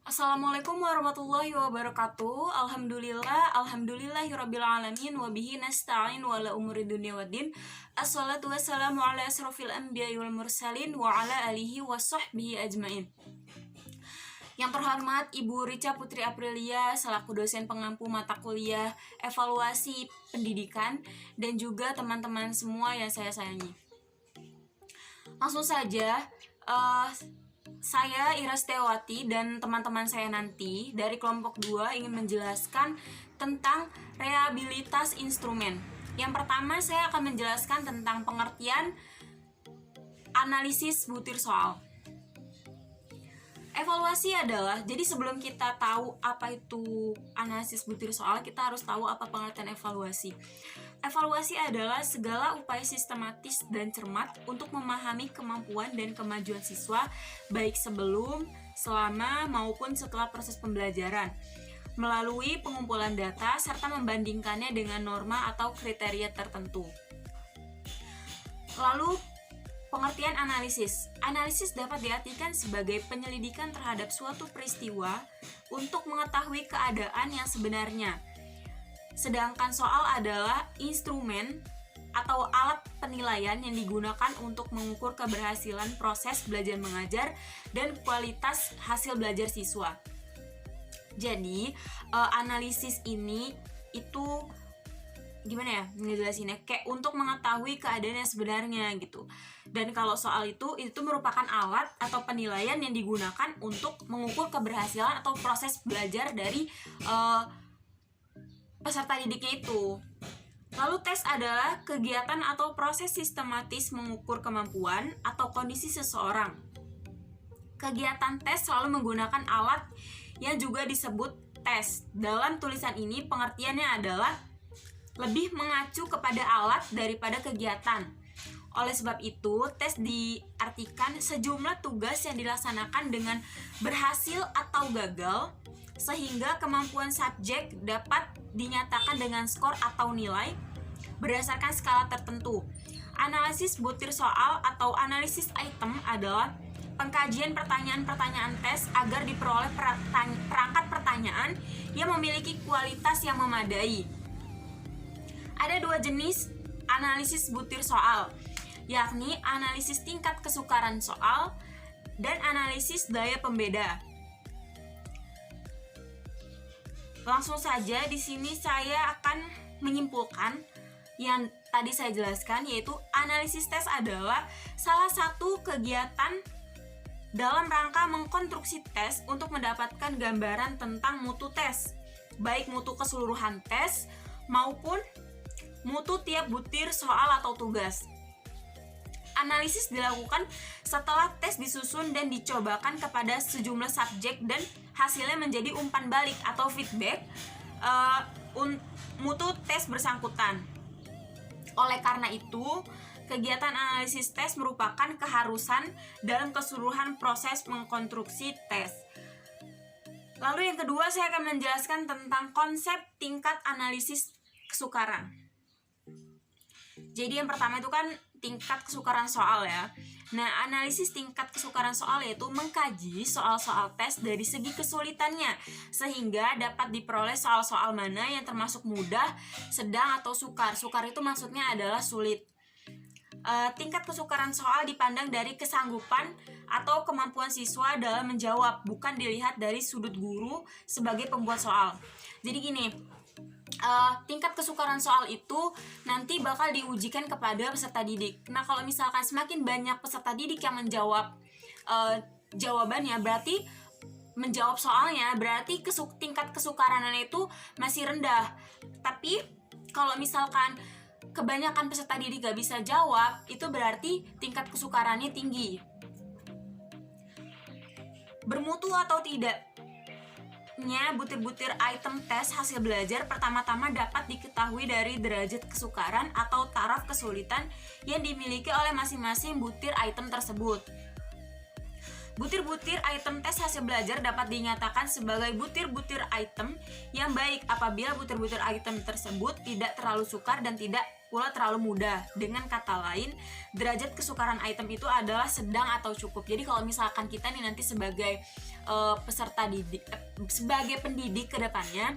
Assalamualaikum warahmatullahi wabarakatuh. Alhamdulillahirabbil wabihi nasta'in wala umuri dunya waddin. Assalatu wassalamu ala asrofil anbiya'i wal mursalin wa ala alihi wa sahbihi ajmain. Yang terhormat Ibu Rica Putri Aprilia selaku dosen pengampu mata kuliah evaluasi pendidikan dan juga teman-teman semua yang saya sayangi. Langsung saja, saya Ira Setiawati dan teman-teman saya nanti dari kelompok 2 ingin menjelaskan tentang rehabilitas instrumen. Yang pertama saya akan menjelaskan tentang pengertian analisis butir soal. Evaluasi adalah, jadi sebelum kita tahu apa itu analisis butir soal, kita harus tahu apa pengertian evaluasi. Evaluasi adalah segala upaya sistematis dan cermat untuk memahami kemampuan dan kemajuan siswa baik sebelum, selama, maupun setelah proses pembelajaran melalui pengumpulan data serta membandingkannya dengan norma atau kriteria tertentu. Lalu, pengertian analisis. Analisis dapat diartikan sebagai penyelidikan terhadap suatu peristiwa untuk mengetahui keadaan yang sebenarnya. Sedangkan soal adalah instrumen atau alat penilaian yang digunakan untuk mengukur keberhasilan proses belajar mengajar dan kualitas hasil belajar siswa. Jadi, analisis ini itu gimana ya ngejelasinnya, kayak untuk mengetahui keadaan yang sebenarnya gitu. Dan kalau soal itu merupakan alat atau penilaian yang digunakan untuk mengukur keberhasilan atau proses belajar dari peserta didiknya itu. Lalu tes adalah kegiatan atau proses sistematis mengukur kemampuan atau kondisi seseorang. Kegiatan tes selalu menggunakan alat yang juga disebut tes. Dalam tulisan ini pengertiannya adalah lebih mengacu kepada alat daripada kegiatan. Oleh sebab itu, tes diartikan sejumlah tugas yang dilaksanakan dengan berhasil atau gagal, sehingga kemampuan subjek dapat dinyatakan dengan skor atau nilai berdasarkan skala tertentu. Analisis butir soal atau analisis item adalah pengkajian pertanyaan-pertanyaan tes agar diperoleh perangkat pertanyaan yang memiliki kualitas yang memadai. Ada 2 jenis analisis butir soal, yakni analisis tingkat kesukaran soal dan analisis daya pembeda. Langsung saja di sini saya akan menyimpulkan yang tadi saya jelaskan, yaitu analisis tes adalah salah satu kegiatan dalam rangka mengkonstruksi tes untuk mendapatkan gambaran tentang mutu tes, baik mutu keseluruhan tes maupun mutu tiap butir soal atau tugas. Analisis dilakukan setelah tes disusun dan dicobakan kepada sejumlah subjek dan hasilnya menjadi umpan balik atau feedback mutu tes bersangkutan. Oleh karena itu, kegiatan analisis tes merupakan keharusan dalam keseluruhan proses mengkonstruksi tes. Lalu yang kedua, saya akan menjelaskan tentang konsep tingkat analisis kesukaran. Jadi yang pertama itu kan tingkat kesukaran soal ya. Nah, analisis tingkat kesukaran soal yaitu mengkaji soal-soal tes dari segi kesulitannya, sehingga dapat diperoleh soal-soal mana yang termasuk mudah, sedang, atau sukar. Sukar itu maksudnya adalah sulit. Tingkat kesukaran soal dipandang dari kesanggupan atau kemampuan siswa dalam menjawab, bukan dilihat dari sudut guru sebagai pembuat soal. Jadi gini, tingkat kesukaran soal itu nanti bakal diujikan kepada peserta didik. Nah, kalau misalkan semakin banyak peserta didik yang menjawab jawabannya, berarti menjawab soalnya, berarti tingkat kesukarannya itu masih rendah. Tapi kalau misalkan kebanyakan peserta didik gak bisa jawab, itu berarti tingkat kesukarannya tinggi. Bermutu atau tidak? Tidaknya butir-butir item tes hasil belajar pertama-tama dapat diketahui dari derajat kesukaran atau taraf kesulitan yang dimiliki oleh masing-masing butir item tersebut. Butir-butir item tes hasil belajar dapat dinyatakan sebagai butir-butir item yang baik apabila butir-butir item tersebut tidak terlalu sukar dan tidak pula terlalu mudah. Dengan kata lain, derajat kesukaran item itu adalah sedang atau cukup. Jadi kalau misalkan kita nih nanti sebagai peserta didik, sebagai pendidik ke depannya,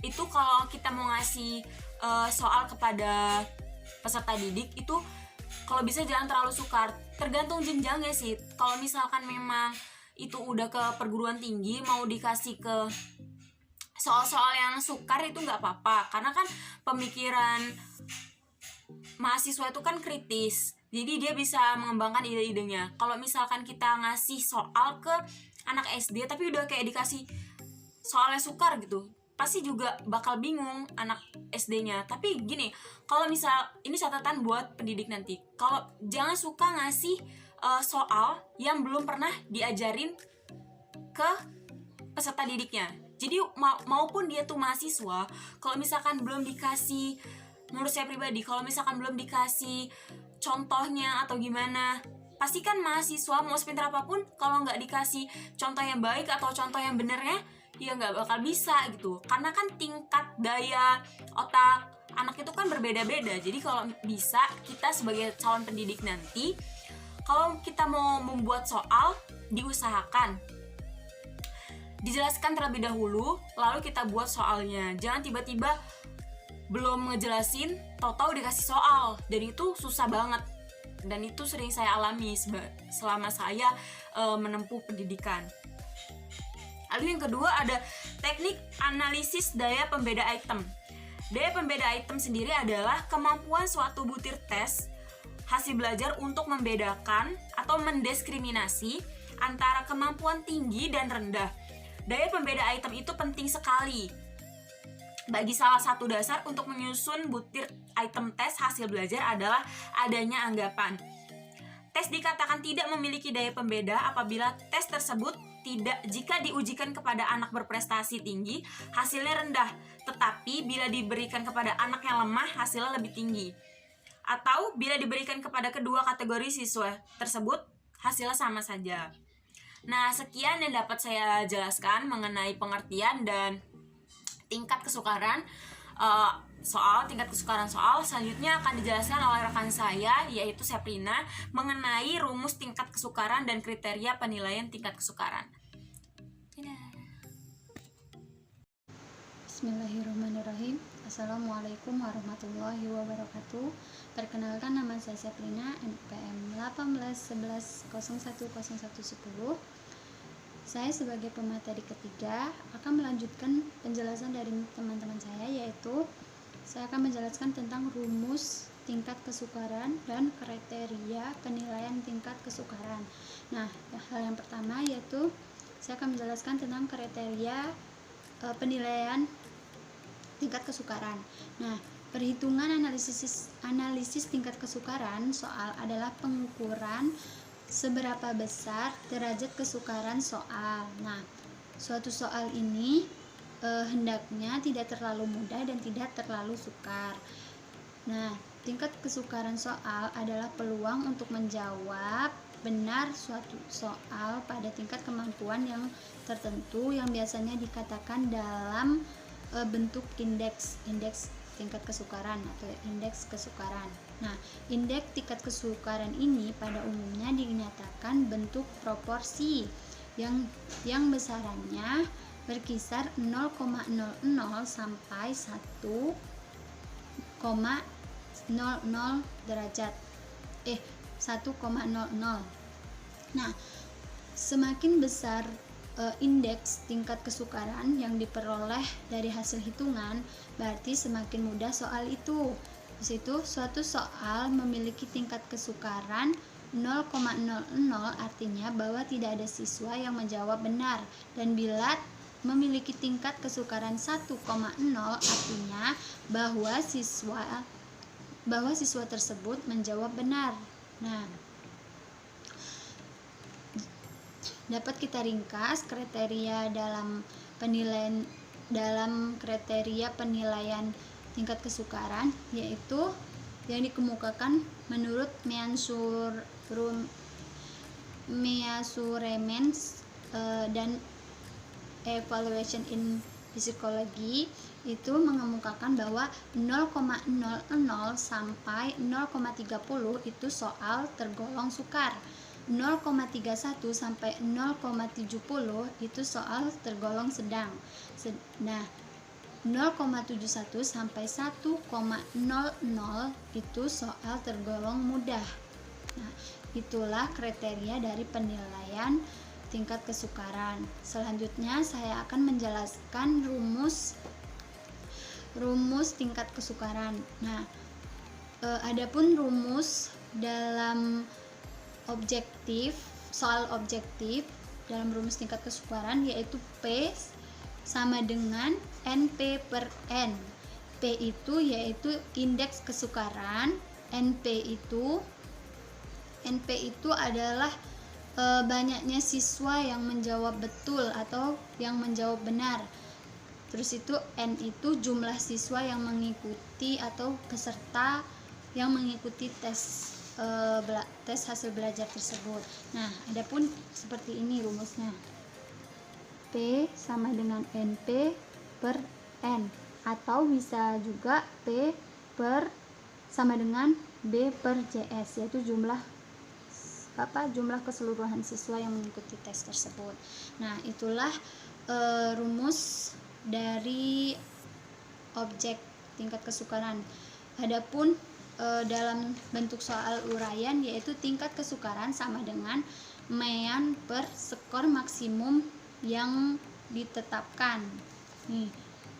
itu kalau kita mau ngasih soal kepada peserta didik itu kalau bisa jangan terlalu sukar, tergantung jenjangnya sih. Kalau misalkan memang itu udah ke perguruan tinggi, mau dikasih ke soal-soal yang sukar itu nggak apa-apa, karena kan pemikiran mahasiswa itu kan kritis, jadi dia bisa mengembangkan ide-idenya. Kalau misalkan kita ngasih soal ke anak SD tapi udah kayak dikasih soalnya sukar gitu, pasti juga bakal bingung anak SD-nya. Tapi gini, kalau misal ini catatan buat pendidik nanti, kalau jangan suka ngasih soal yang belum pernah diajarin ke peserta didiknya. Jadi maupun dia tuh mahasiswa, kalau misalkan belum dikasih, menurut saya pribadi, kalau misalkan belum dikasih contohnya atau gimana, pasti kan mahasiswa mau sepintar apapun, kalau nggak dikasih contoh yang baik atau contoh yang benernya, ya nggak bakal bisa gitu. Karena kan tingkat daya otak anak itu kan berbeda-beda. Jadi kalau bisa, kita sebagai calon pendidik nanti, kalau kita mau membuat soal, diusahakan dijelaskan terlebih dahulu, lalu kita buat soalnya. Jangan tiba-tiba belum ngejelasin, tahu-tahu dikasih soal, dan itu susah banget. Dan itu sering saya alami selama saya menempuh pendidikan. Lalu yang kedua ada teknik analisis daya pembeda item. Daya pembeda item sendiri adalah kemampuan suatu butir tes hasil belajar untuk membedakan atau mendiskriminasi antara kemampuan tinggi dan rendah. Daya pembeda item itu penting sekali bagi salah satu dasar untuk menyusun butir item tes hasil belajar adalah adanya anggapan. Tes dikatakan tidak memiliki daya pembeda apabila tes tersebut jika diujikan kepada anak berprestasi tinggi, hasilnya rendah, tetapi bila diberikan kepada anak yang lemah, hasilnya lebih tinggi. Atau bila diberikan kepada kedua kategori siswa tersebut, hasilnya sama saja. Nah, sekian yang dapat saya jelaskan mengenai pengertian dan tingkat kesukaran tingkat kesukaran soal. Selanjutnya akan dijelaskan oleh rekan saya, yaitu Seprina, mengenai rumus tingkat kesukaran dan kriteria penilaian tingkat kesukaran. Bismillahirrahmanirrahim. Assalamualaikum warahmatullahi wabarakatuh. Perkenalkan, nama saya Seprina, NPM 1811010110. Saya sebagai pemateri ketiga akan melanjutkan penjelasan dari teman-teman saya, yaitu saya akan menjelaskan tentang rumus tingkat kesukaran dan kriteria penilaian tingkat kesukaran. Nah, hal yang pertama yaitu saya akan menjelaskan tentang kriteria penilaian tingkat kesukaran. Nah, perhitungan analisis tingkat kesukaran soal adalah pengukuran seberapa besar derajat kesukaran soal. Nah, suatu soal ini hendaknya tidak terlalu mudah dan tidak terlalu sukar. Nah, tingkat kesukaran soal adalah peluang untuk menjawab benar suatu soal pada tingkat kemampuan yang tertentu yang biasanya dikatakan dalam bentuk indeks tingkat kesukaran atau indeks kesukaran. Nah, indeks tingkat kesukaran ini pada umumnya dinyatakan bentuk proporsi yang besarannya berkisar 0,00 sampai 1,00 derajat. 1,00. Nah, semakin besar indeks tingkat kesukaran yang diperoleh dari hasil hitungan, berarti semakin mudah soal itu. Di situ suatu soal memiliki tingkat kesukaran 0,00 artinya bahwa tidak ada siswa yang menjawab benar, dan bila memiliki tingkat kesukaran 1,0 artinya bahwa siswa tersebut menjawab benar. Nah, dapat kita ringkas kriteria dalam penilaian dalam kriteria penilaian tingkat kesukaran, yaitu yang dikemukakan menurut Measurements dan Evaluation in Psychology itu mengemukakan bahwa 0,00 sampai 0,30 itu soal tergolong sukar, 0,31 sampai 0,70 itu soal tergolong sedang. Nah, 0,71 sampai 1,00 itu soal tergolong mudah. Nah, itulah kriteria dari penilaian tingkat kesukaran. Selanjutnya saya akan menjelaskan rumus tingkat kesukaran. Nah, adapun rumus dalam soal objektif dalam rumus tingkat kesukaran yaitu P sama dengan NP per N. P itu yaitu indeks kesukaran, NP itu adalah banyaknya siswa yang menjawab betul atau yang menjawab benar. Terus itu N itu jumlah siswa yang mengikuti atau peserta yang mengikuti tes hasil belajar tersebut. Nah, adapun seperti ini rumusnya. P sama dengan NP per N, atau bisa juga P sama dengan B per JS, yaitu jumlah keseluruhan siswa yang mengikuti tes tersebut. Nah, itulah rumus dari objek tingkat kesukaran. Adapun dalam bentuk soal uraian yaitu tingkat kesukaran sama dengan mean per skor maksimum yang ditetapkan. Nih,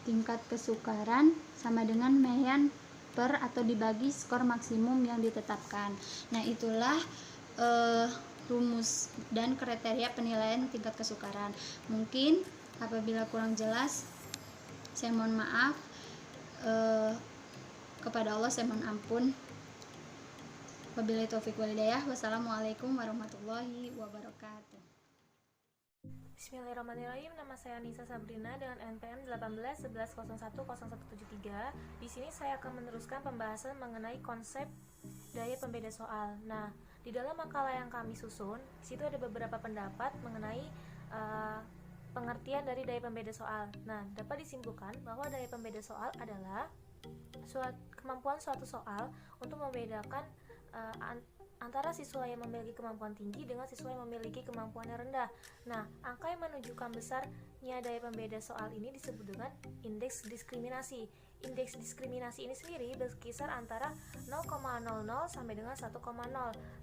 tingkat kesukaran sama dengan mean per atau dibagi skor maksimum yang ditetapkan. Nah, itulah rumus dan kriteria penilaian tingkat kesukaran. Mungkin apabila kurang jelas, saya mohon maaf. Kepada Allah saya mohon ampun. Wabillahi taufiq wal hidayah. Wassalamualaikum warahmatullahi wabarakatuh. Bismillahirrahmanirrahim. Nama saya Nisa Sabrina dengan NPM 1811010173. Di sini saya akan meneruskan pembahasan mengenai konsep daya pembeda soal. Nah, di dalam makalah yang kami susun, situ ada beberapa pendapat mengenai pengertian dari daya pembeda soal. Nah, dapat disimpulkan bahwa daya pembeda soal adalah kemampuan suatu soal untuk membedakan antara siswa yang memiliki kemampuan tinggi dengan siswa yang memiliki kemampuan yang rendah. Nah, angka yang menunjukkan besarnya daya pembeda soal ini disebut dengan indeks diskriminasi. Indeks diskriminasi ini sendiri berkisar antara 0,00 sampai dengan 1,0.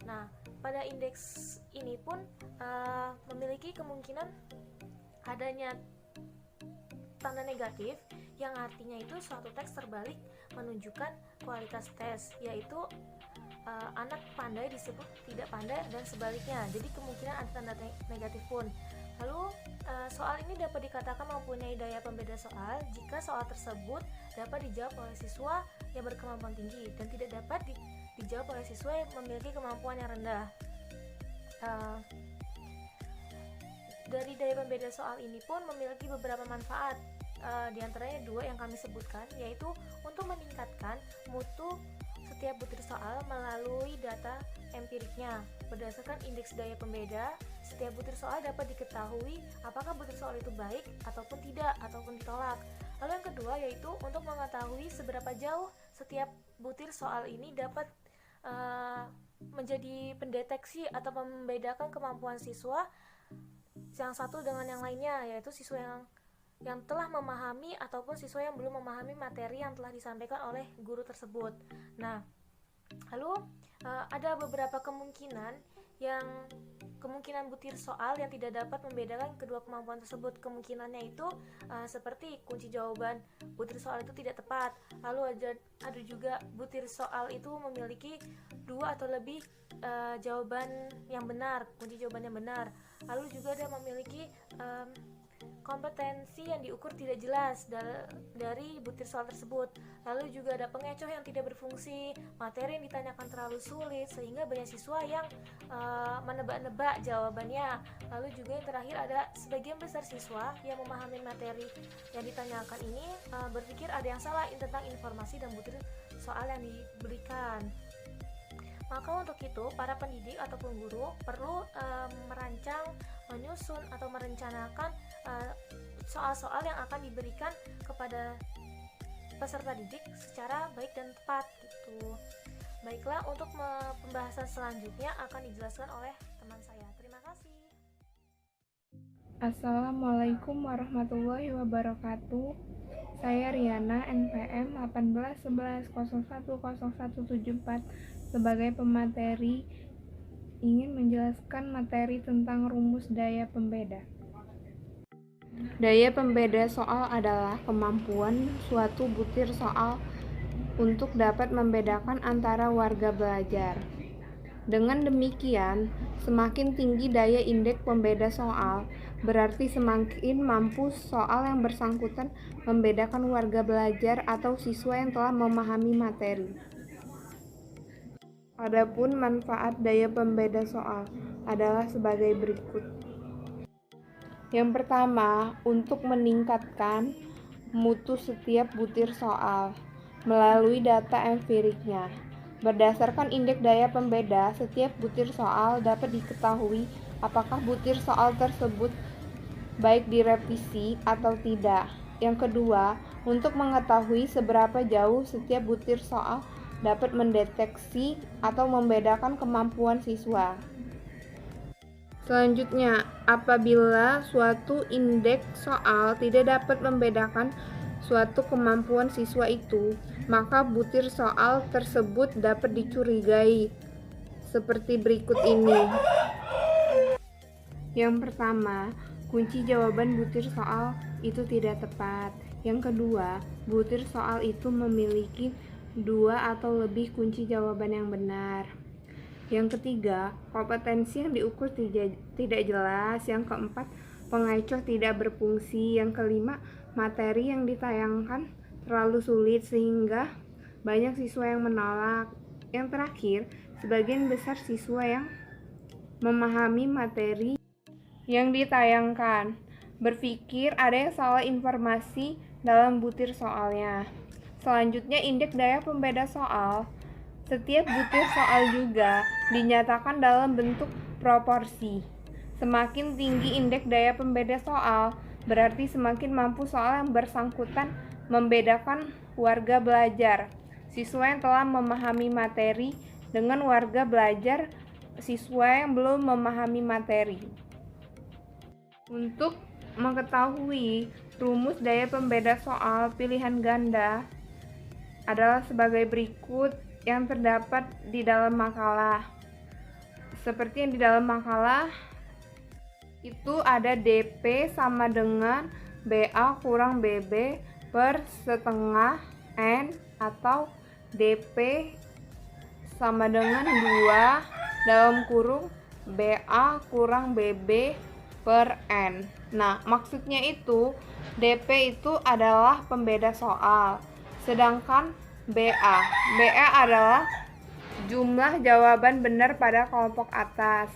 Nah, pada indeks ini pun memiliki kemungkinan adanya tanda negatif, yang artinya itu suatu teks terbalik menunjukkan kualitas tes, yaitu anak pandai disebut tidak pandai dan sebaliknya. Jadi kemungkinan ada tanda negatif pun. Lalu soal ini dapat dikatakan mempunyai daya pembeda soal jika soal tersebut dapat dijawab oleh siswa yang berkemampuan tinggi dan tidak dapat dijawab oleh siswa yang memiliki kemampuan yang rendah. Dari daya pembeda soal ini pun memiliki beberapa manfaat. Di antaranya dua yang kami sebutkan, yaitu untuk meningkatkan mutu setiap butir soal melalui data empiriknya. Berdasarkan indeks daya pembeda, setiap butir soal dapat diketahui apakah butir soal itu baik ataupun tidak, ataupun ditolak. Lalu yang kedua yaitu untuk mengetahui seberapa jauh setiap butir soal ini dapat menjadi pendeteksi atau membedakan kemampuan siswa yang satu dengan yang lainnya, yaitu siswa yang telah memahami ataupun siswa yang belum memahami materi yang telah disampaikan oleh guru tersebut. Nah, lalu ada beberapa kemungkinan butir soal yang tidak dapat membedakan kedua kemampuan tersebut. Kemungkinannya itu seperti kunci jawaban butir soal itu tidak tepat. Lalu ada juga butir soal itu memiliki dua atau lebih jawaban yang benar, kunci jawaban yang benar. Lalu juga ada memiliki kompetensi yang diukur tidak jelas dari butir soal tersebut. Lalu juga ada pengecoh yang tidak berfungsi, materi yang ditanyakan terlalu sulit sehingga banyak siswa yang menebak-nebak jawabannya. Lalu juga yang terakhir ada sebagian besar siswa yang memahami materi yang ditanyakan ini berpikir ada yang salah tentang informasi dan butir soal yang diberikan. Maka untuk itu, para pendidik ataupun guru perlu merancang, menyusun atau merencanakan soal-soal yang akan diberikan kepada peserta didik secara baik dan tepat gitu. Baiklah, untuk pembahasan selanjutnya akan dijelaskan oleh teman saya. Terima kasih. Assalamualaikum warahmatullahi wabarakatuh. Saya Riana, NPM 1811010174 sebagai pemateri ingin menjelaskan materi tentang rumus daya pembeda. Daya pembeda soal adalah kemampuan suatu butir soal untuk dapat membedakan antara warga belajar. Dengan demikian, semakin tinggi daya indeks pembeda soal, berarti semakin mampu soal yang bersangkutan membedakan warga belajar atau siswa yang telah memahami materi. Adapun manfaat daya pembeda soal adalah sebagai berikut. Yang pertama, untuk meningkatkan mutu setiap butir soal melalui data empiriknya. Berdasarkan indeks daya pembeda, setiap butir soal dapat diketahui apakah butir soal tersebut baik direvisi atau tidak. Yang kedua, untuk mengetahui seberapa jauh setiap butir soal dapat mendeteksi atau membedakan kemampuan siswa. Selanjutnya, apabila suatu indeks soal tidak dapat membedakan suatu kemampuan siswa itu, maka butir soal tersebut dapat dicurigai seperti berikut ini. Yang pertama, kunci jawaban butir soal itu tidak tepat. Yang kedua, butir soal itu memiliki 2 atau lebih kunci jawaban yang benar. Yang ketiga, kompetensi yang diukur tidak jelas. Yang keempat, pengecoh tidak berfungsi. Yang kelima, materi yang ditayangkan terlalu sulit sehingga banyak siswa yang menolak. Yang terakhir, sebagian besar siswa yang memahami materi yang ditayangkan berpikir ada yang salah informasi dalam butir soalnya. Selanjutnya, indeks daya pembeda soal. Setiap butir soal juga dinyatakan dalam bentuk proporsi. Semakin tinggi indeks daya pembeda soal, berarti semakin mampu soal yang bersangkutan membedakan warga belajar, siswa yang telah memahami materi, dengan warga belajar, siswa yang belum memahami materi. Untuk mengetahui rumus daya pembeda soal pilihan ganda adalah sebagai berikut yang terdapat di dalam makalah. Seperti yang di dalam makalah itu ada DP sama dengan BA kurang BB per setengah N, atau DP sama dengan 2 dalam kurung BA kurang BB per N. Nah, maksudnya itu DP itu adalah pembeda soal, sedangkan BA adalah jumlah jawaban benar pada kelompok atas,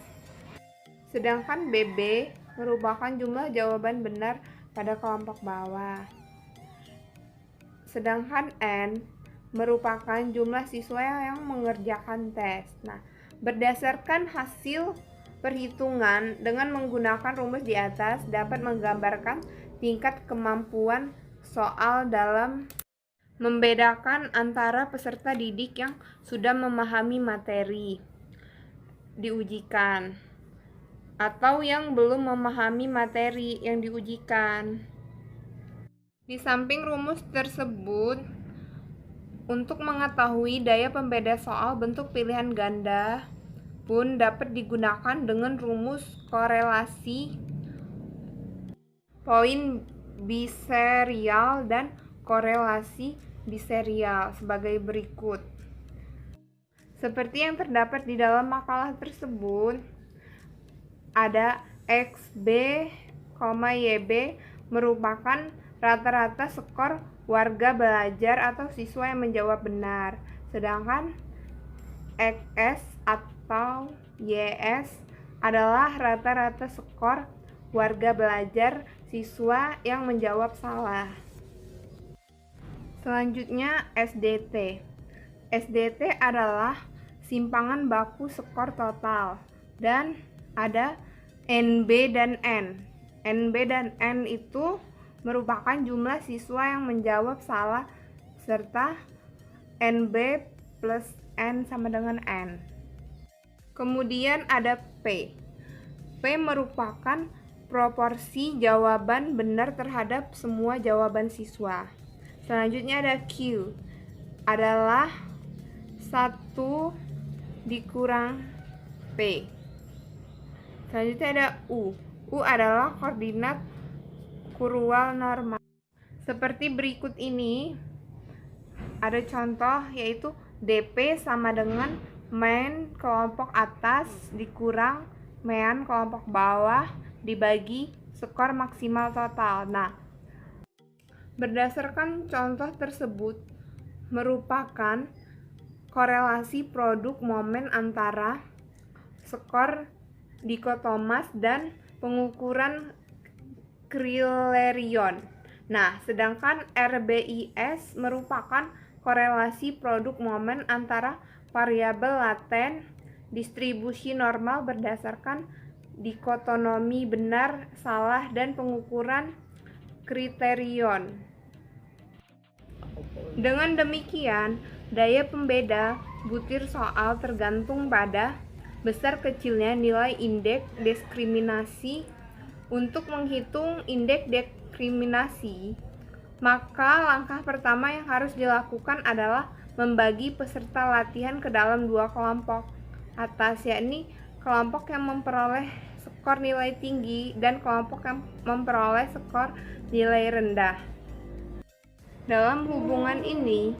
sedangkan BB merupakan jumlah jawaban benar pada kelompok bawah, sedangkan N merupakan jumlah siswa yang mengerjakan tes. Nah, berdasarkan hasil perhitungan dengan menggunakan rumus di atas dapat menggambarkan tingkat kemampuan soal dalam membedakan antara peserta didik yang sudah memahami materi diujikan atau yang belum memahami materi yang diujikan. Di samping rumus tersebut, untuk mengetahui daya pembeda soal bentuk pilihan ganda pun dapat digunakan dengan rumus korelasi poin biserial dan korelasi biserial sebagai berikut. Seperti yang terdapat di dalam makalah tersebut, ada XB, YB merupakan rata-rata skor warga belajar atau siswa yang menjawab benar. Sedangkan XS atau YS adalah rata-rata skor warga belajar siswa yang menjawab salah. Selanjutnya SDT. SDT adalah simpangan baku skor total dan ada NB dan N. NB dan N itu merupakan jumlah siswa yang menjawab salah serta NB plus N sama dengan N. Kemudian ada P. P merupakan proporsi jawaban benar terhadap semua jawaban siswa. Selanjutnya ada Q. Adalah 1 dikurang P. Selanjutnya ada U. U adalah koordinat kurwal normal. Seperti berikut ini. Ada contoh yaitu DP sama dengan main kelompok atas dikurang mean kelompok bawah dibagi skor maksimal total. Nah, berdasarkan contoh tersebut merupakan korelasi produk momen antara skor dikotomas dan pengukuran Crillerion. Nah, sedangkan RBIS merupakan korelasi produk momen antara variabel laten distribusi normal berdasarkan dikotomi benar, salah, dan pengukuran kriterion. Dengan demikian, daya pembeda butir soal tergantung pada besar kecilnya nilai indeks diskriminasi. Untuk menghitung indeks diskriminasi, maka langkah pertama yang harus dilakukan adalah membagi peserta latihan ke dalam 2 kelompok atas, yakni kelompok yang memperoleh skor nilai tinggi dan kelompok yang memperoleh skor nilai rendah. Dalam hubungan ini,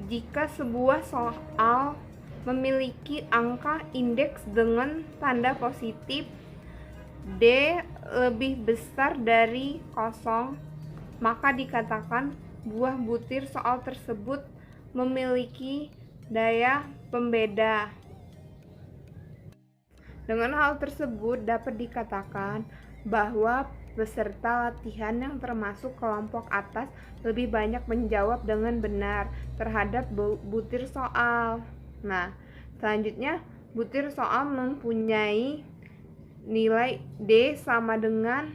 jika sebuah soal memiliki angka indeks dengan tanda positif D lebih besar dari 0, maka dikatakan buah butir soal tersebut memiliki daya pembeda. Dengan hal tersebut dapat dikatakan bahwa peserta latihan yang termasuk kelompok atas lebih banyak menjawab dengan benar terhadap butir soal. Nah, selanjutnya butir soal mempunyai nilai D sama dengan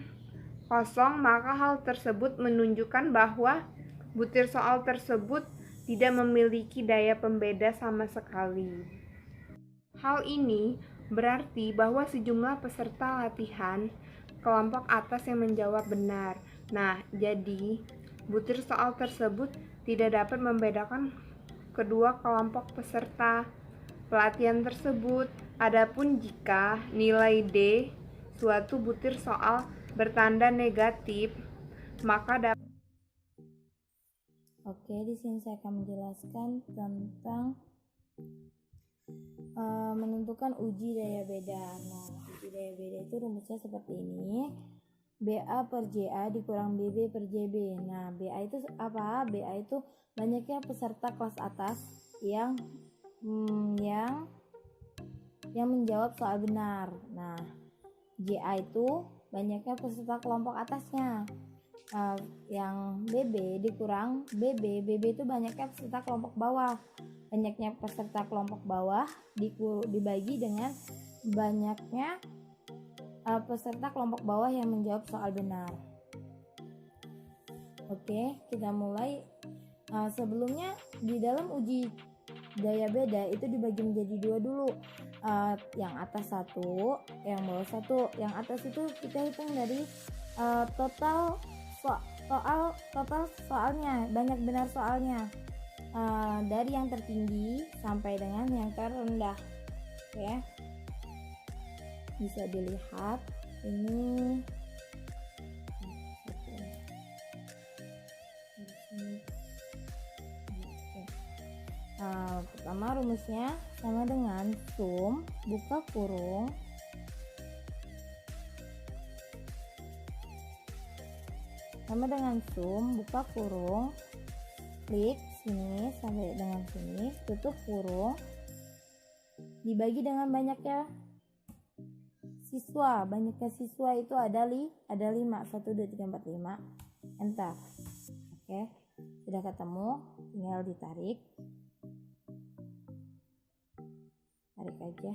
0, maka hal tersebut menunjukkan bahwa butir soal tersebut tidak memiliki daya pembeda sama sekali. Hal ini berarti bahwa sejumlah peserta latihan kelompok atas yang menjawab benar. Nah, jadi butir soal tersebut tidak dapat membedakan kedua kelompok peserta pelatihan tersebut. Adapun jika nilai D suatu butir soal bertanda negatif, maka dapat. Oke, di sini saya akan menjelaskan tentang menentukan uji daya beda. Nah, uji daya beda itu rumusnya seperti ini. BA per JA dikurang BB per JB. Nah, BA itu apa? BA itu banyaknya peserta kelas atas yang menjawab soal benar. Nah, JA itu banyaknya peserta kelompok atasnya. Yang BB dikurang BB. BB itu banyaknya peserta kelompok bawah. Banyaknya peserta kelompok bawah dibagi dengan banyaknya peserta kelompok bawah yang menjawab soal benar. Oke, kita mulai. Sebelumnya di dalam uji daya beda itu dibagi menjadi 2 dulu. Yang atas 1, yang bawah 1. Yang atas itu kita hitung dari total soalnya, banyak benar soalnya, dari yang tertinggi sampai dengan yang terendah. Oke, bisa dilihat ini. Pertama rumusnya sama dengan sum buka kurung sama dengan sum, buka kurung, klik sini sampai dengan sini, tutup kurung, dibagi dengan banyaknya siswa. Banyaknya siswa itu ada 5, 1, 2, 3, 4, 5, enter. Oke, sudah ketemu, tinggal ditarik, tarik aja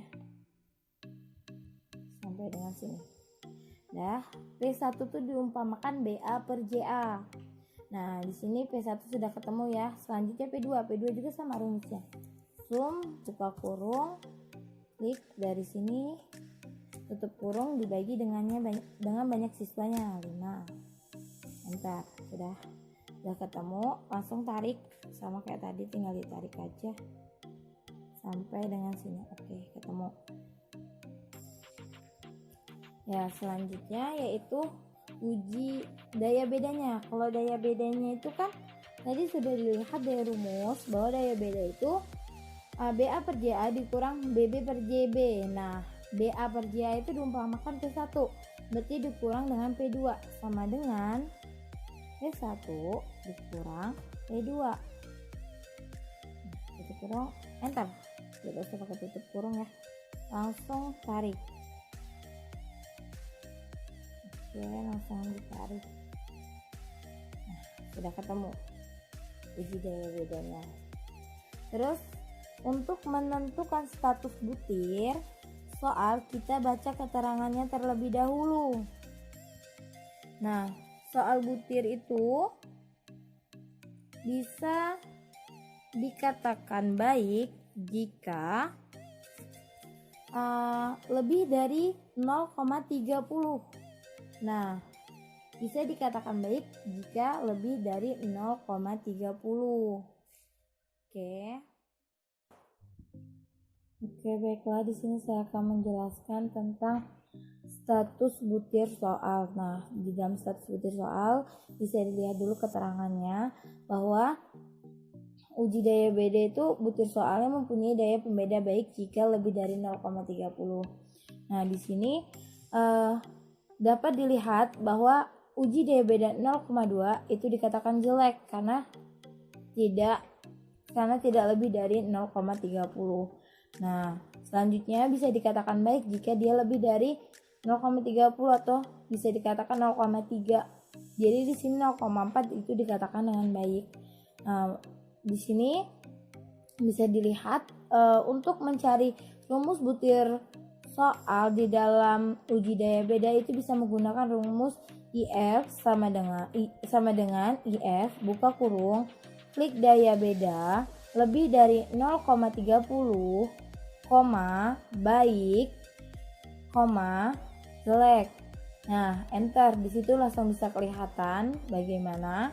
sampai dengan sini. Nah, P1 tuh diumpamakan BA per JA. Nah, di sini P1 sudah ketemu ya. Selanjutnya P2 juga sama rumusnya. Sum, buka kurung, klik dari sini, tutup kurung, dibagi dengan banyak siswanya 5. Enter. Sudah ketemu, langsung tarik sama kayak tadi, tinggal ditarik aja sampai dengan sini. Oke, ketemu. Ya, selanjutnya yaitu uji daya bedanya. Kalau daya bedanya itu kan tadi sudah dilihat dari rumus bahwa daya beda itu BA per JA dikurang BB per JB. Nah, BA per JA itu diumpamakan P1, berarti dikurang dengan P2 sama dengan P1 dikurang P2. Tutup kurung, enter. Tidak usah pakai tutup kurung ya, langsung tarik. Oke, langsung ditarik. Nah, sudah ketemu uji daya bedanya. Terus untuk menentukan status butir soal, kita baca keterangannya terlebih dahulu. Nah, soal butir itu bisa dikatakan baik jika lebih dari 0,30. Nah, bisa dikatakan baik jika lebih dari 0,30. Oke, baiklah, di sini saya akan menjelaskan tentang status butir soal. Nah, di dalam status butir soal bisa dilihat dulu keterangannya bahwa uji daya beda itu butir soalnya mempunyai daya pembeda baik jika lebih dari 0,30. Nah, di sini dapat dilihat bahwa uji daya beda 0,2 itu dikatakan jelek karena tidak lebih dari 0,30. Nah, selanjutnya bisa dikatakan baik jika dia lebih dari 0,30 atau bisa dikatakan 0,3. Jadi di sini 0,4 itu dikatakan dengan baik. Nah, di sini bisa dilihat untuk mencari rumus butir soal di dalam uji daya beda itu bisa menggunakan rumus IF sama dengan IF, buka kurung, klik daya beda lebih dari 0,30, baik, jelek. Nah, enter. Di situ langsung bisa kelihatan bagaimana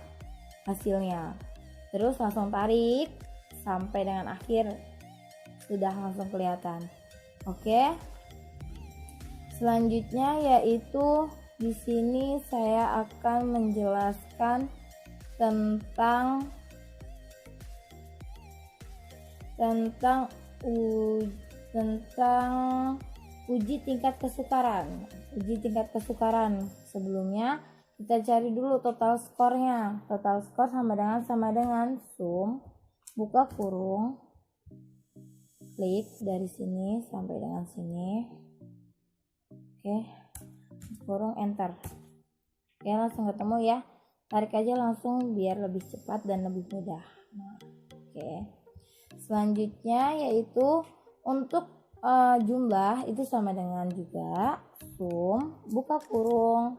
hasilnya. Terus langsung tarik sampai dengan akhir, sudah langsung kelihatan. Oke. Selanjutnya yaitu di sini saya akan menjelaskan tentang uji tingkat kesukaran. Sebelumnya kita cari dulu total skornya. Total skor sama dengan sum, buka kurung, klik dari sini sampai dengan sini. Oke, kurung, enter. Oke, langsung ketemu ya. Tarik aja langsung biar lebih cepat dan lebih mudah. Nah, oke. Selanjutnya yaitu untuk jumlah itu sama dengan juga sum, buka kurung,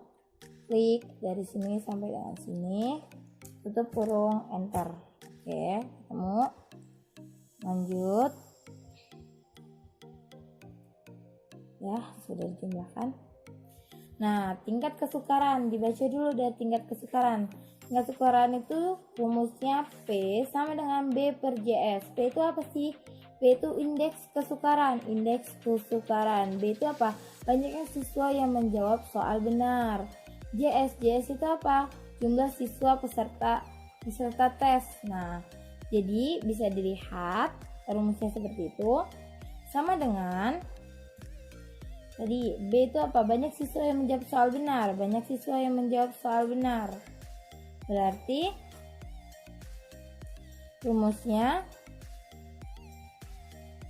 klik dari sini sampai dengan sini, tutup kurung, enter. Oke, ketemu. Lanjut. Ya, sudah dijumlahkan. Nah, tingkat kesukaran dibaca dulu dari tingkat kesukaran. Tingkat kesukaran itu rumusnya P sama dengan B per JS. P itu apa sih? P itu indeks kesukaran. B itu apa? Banyaknya siswa yang menjawab soal benar. JS itu apa? Jumlah siswa peserta tes. Nah, jadi bisa dilihat rumusnya seperti itu. Sama dengan tadi B itu apa? Banyak siswa yang menjawab soal benar. Berarti rumusnya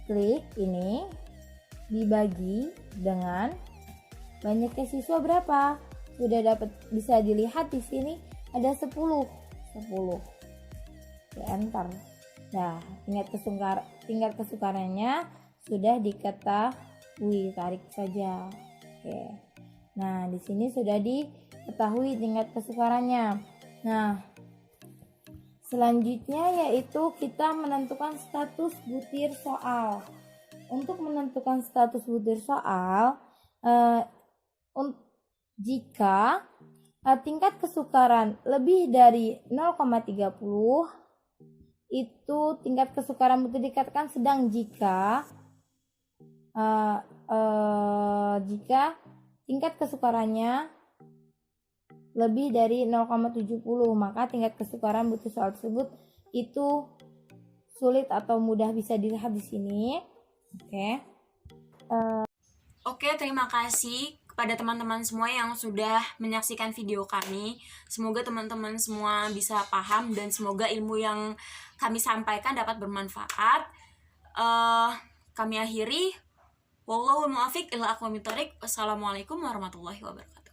klik ini dibagi dengan banyaknya siswa berapa? Sudah dapat, bisa dilihat di sini ada 10. Oke, enter. Nah, tingkat kesukarannya sudah diketahui, tarik saja. Oke. Nah, di sini sudah diketahui tingkat kesukarannya. Nah, selanjutnya yaitu kita menentukan status butir soal. Untuk menentukan status butir soal, jika tingkat kesukaran lebih dari 0,30 itu tingkat kesukaran butir dikatakan sedang. Jika tingkat kesukarannya lebih dari 0,70 maka tingkat kesukaran butir soal tersebut itu sulit atau mudah, bisa dilihat di sini. Oke, terima kasih kepada teman-teman semua yang sudah menyaksikan video kami. Semoga teman-teman semua bisa paham dan semoga ilmu yang kami sampaikan dapat bermanfaat. Kami akhiri. Wallahul muwaffiq ila aqwamit thoriq. Wassalamualaikum warahmatullahi wabarakatuh.